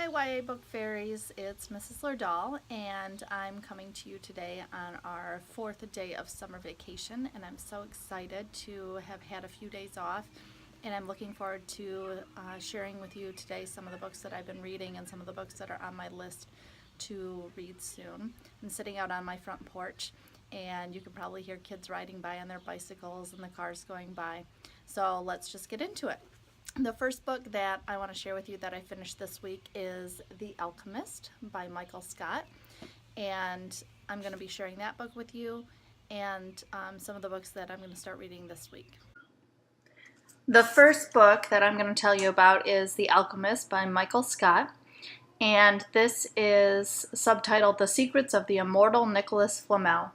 Hi YA Book Fairies, it's Mrs. Lerdahl, and I'm coming to you today on our 4th day of summer vacation, and I'm so excited to have had a few days off, and I'm looking forward to sharing with you today some of the books that I've been reading and some of the books that are on my list to read soon. I'm sitting out on my front porch, and you can probably hear kids riding by on their bicycles and the cars going by, so let's just get into it. The first book that I want to share with you that I finished this week is The Alchemist by Michael Scott, and I'm going to be sharing that book with you and some of the books that I'm going to start reading this week. The first book that I'm going to tell you about is The Alchemist by Michael Scott, and this is subtitled The Secrets of the Immortal Nicholas Flamel.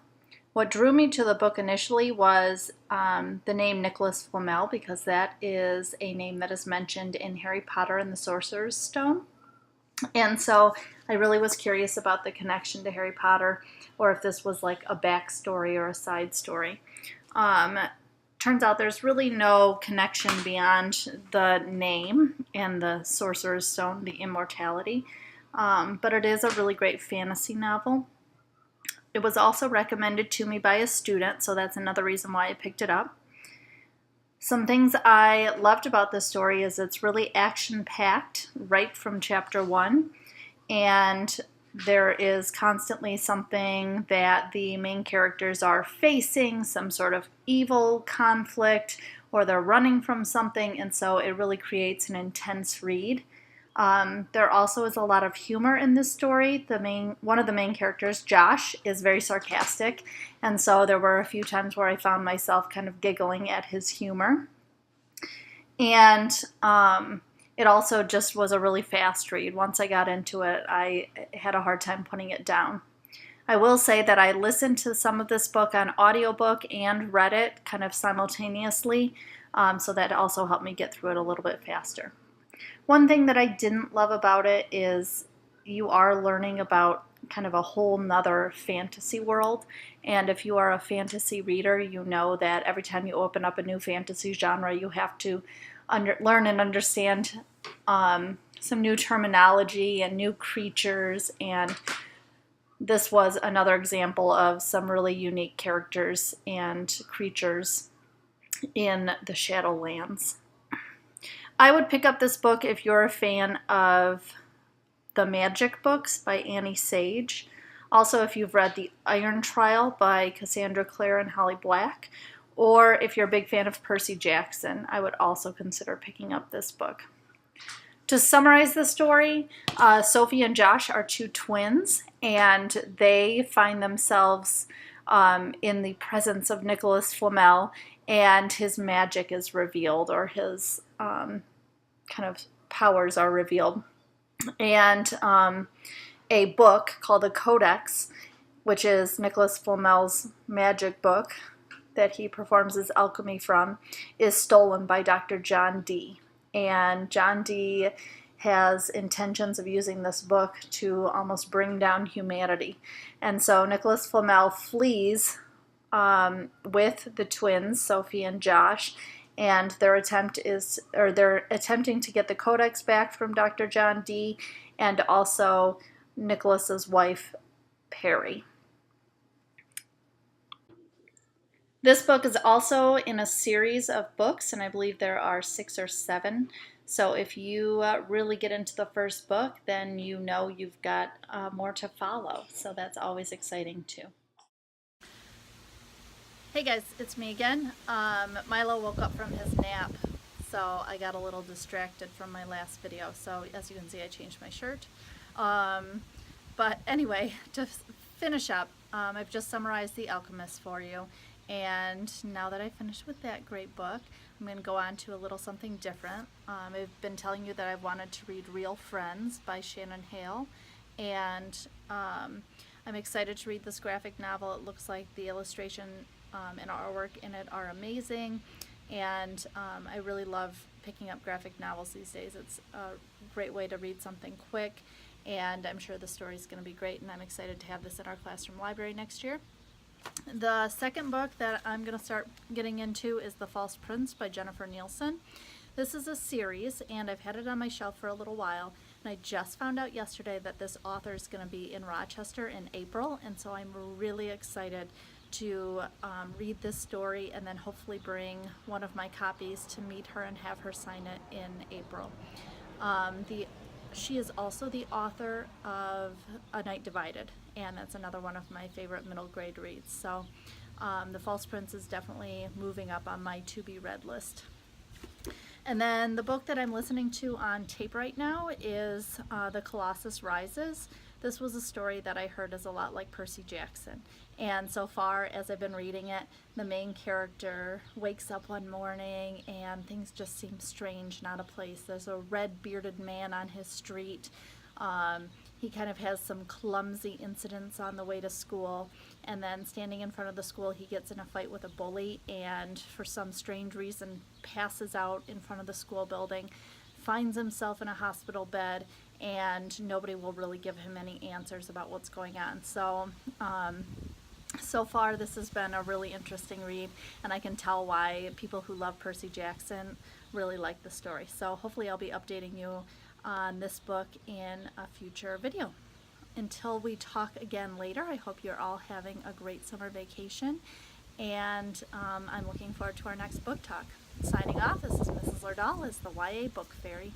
What drew me to the book initially was the name Nicholas Flamel, because that is a name that is mentioned in Harry Potter and the Sorcerer's Stone. And so I really was curious about the connection to Harry Potter, or if this was like a backstory or a side story. Turns out there's really no connection beyond the name and the Sorcerer's Stone, the immortality. But it is a really great fantasy novel. It was also recommended to me by a student, so that's another reason why I picked it up. Some things I loved about this story is it's really action-packed right from chapter 1, and there is constantly something that the main characters are facing, some sort of evil conflict, or they're running from something, and so it really creates an intense read. There also is a lot of humor in this story. One of the main characters, Josh, is very sarcastic, and so there were a few times where I found myself kind of giggling at his humor. And it also just was a really fast read. Once I got into it, I had a hard time putting it down. I will say that I listened to some of this book on audiobook and read it kind of simultaneously, so that also helped me get through it a little bit faster. One thing that I didn't love about it is you are learning about kind of a whole nother fantasy world, and if you are a fantasy reader, you know that every time you open up a new fantasy genre, you have to learn and understand some new terminology and new creatures, and this was another example of some really unique characters and creatures in the Shadowlands. I would pick up this book if you're a fan of the magic books by Annie Sage. Also, if you've read The Iron Trial by Cassandra Clare and Holly Black, or if you're a big fan of Percy Jackson, I would also consider picking up this book. To summarize the story, Sophie and Josh are two twins, and they find themselves in the presence of Nicholas Flamel, and his magic is revealed, or his kind of powers are revealed. And a book called a Codex, which is Nicholas Flamel's magic book that he performs his alchemy from, is stolen by Dr. John Dee. And John Dee has intentions of using this book to almost bring down humanity. And so Nicholas Flamel flees with the twins, Sophie and Josh, and they're attempting to get the Codex back from Dr. John Dee, and also Nicholas's wife, Perry. This book is also in a series of books, and I believe there are 6 or 7. So if you really get into the first book, then you know you've got more to follow. So that's always exciting too. Hey guys, it's me again. Milo woke up from his nap, so I got a little distracted from my last video. So as you can see, I changed my shirt. But anyway, to finish up, I've just summarized The Alchemist for you. And now that I finished with that great book, I'm going to go on to a little something different. I've been telling you that I wanted to read Real Friends by Shannon Hale, and I'm excited to read this graphic novel. It looks like the illustration and artwork in it are amazing, and I really love picking up graphic novels these days. It's a great way to read something quick, and I'm sure the story is going to be great, and I'm excited to have this in our classroom library next year. The second book that I'm going to start getting into is The False Prince by Jennifer Nielsen. This is a series, and I've had it on my shelf for a little while, And I just found out yesterday that this author is going to be in Rochester in April, and so I'm really excited to read this story and then hopefully bring one of my copies to meet her and have her sign it in April. She is also the author of A Night Divided, and that's another one of my favorite middle grade reads. So The False Prince is definitely moving up on my to-be-read list. And then the book that I'm listening to on tape right now is The Colossus Rises. This was a story that I heard is a lot like Percy Jackson. And so far, as I've been reading it, the main character wakes up one morning and things just seem strange, not a place. There's a red bearded man on his street. He kind of has some clumsy incidents on the way to school, and then standing in front of the school he gets in a fight with a bully and for some strange reason passes out in front of the school building, finds himself in a hospital bed, and nobody will really give him any answers about what's going on. So far this has been a really interesting read, and I can tell why people who love Percy Jackson really like the story. So hopefully I'll be updating you on this book in a future video. Until we talk again later, I hope you're all having a great summer vacation, and I'm looking forward to our next book talk. Signing off, this is Mrs. Lerdahl as the YA Book Fairy.